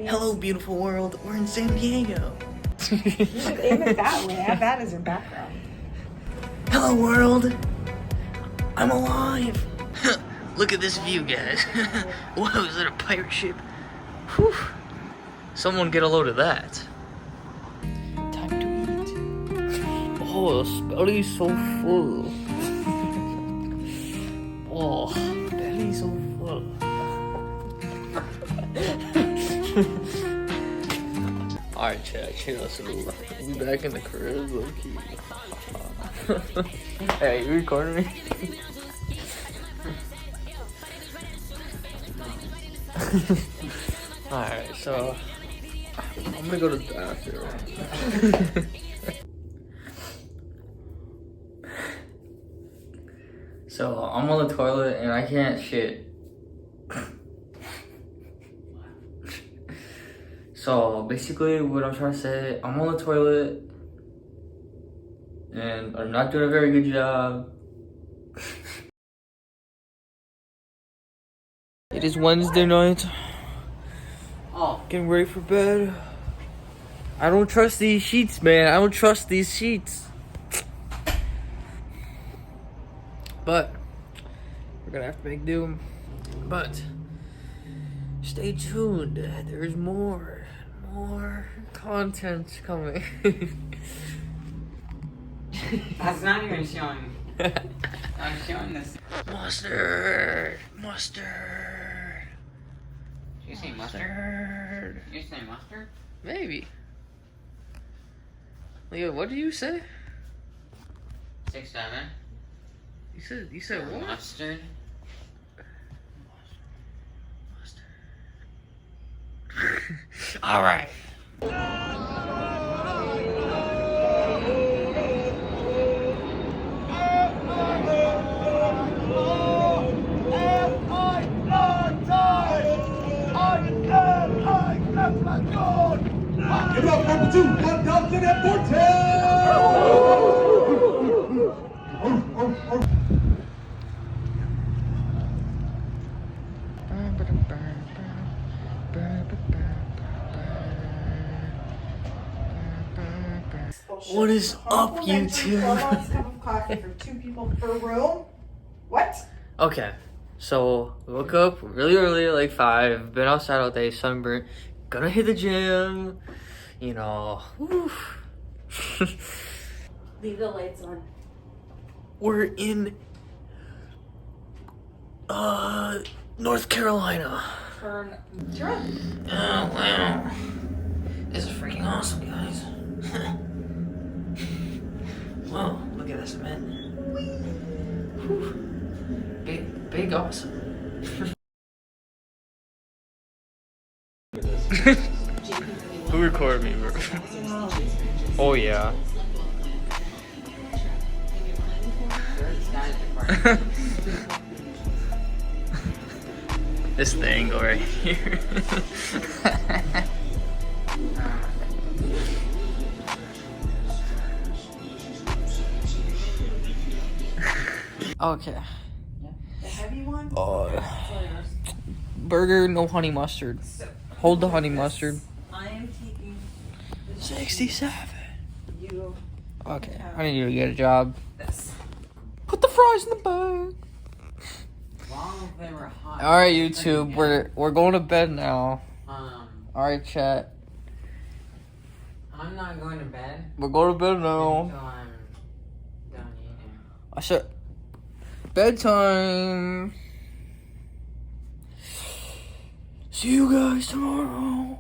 Hello, beautiful world. We're in San Diego. You should aim it that way. Have that as your background. Hello, world. I'm alive. Look at this view, guys. Whoa, is that a pirate ship? Whew. Someone get a load of that. Time to eat. Oh, the belly's so full. Oh, belly's so full. Alright, chat, chill us a little. We'll be back in the crib, low key. Hey, you recording me? Alright, so I'm gonna go to the bathroom. So I'm on the toilet and I can't shit. So basically what I'm trying to say, I'm on the toilet and I'm not doing a very good job. It is Wednesday night. Oh, getting ready for bed. I don't trust these sheets, man. I don't trust these sheets. But we're gonna have to make do. But stay tuned. There's more content coming. That's not even showing. I'm showing this. Mustard. Did you say mustard? You say mustard? Maybe. Leo, what did you say? 6'7". You said what? Mustard. All right. Give it up, number 2, 1014. What is up, YouTube? 4 cup of coffee for 2 people per room. What? Okay, so woke up really early, like 5. Been outside all day, sunburnt. Gonna hit the gym. You know. Woof. Leave the lights on. We're in North Carolina. Turn. Sure. Oh wow. This is freaking awesome, guys. Whoa, look at this, man. Whew. Big awesome. Who recorded me, bro? Oh yeah. This thing right here. Okay. The heavy one? Burger, no honey mustard. Hold the honey mustard. I am taking 67. you. Okay, I need you to get a job. This. Put the fries in the bag. Long if they were hot. All right, YouTube, we're going to bed now. Um, All right, chat. I'm not going to bed We're going to bed now. until I'm done eating. I said bedtime. See you guys tomorrow.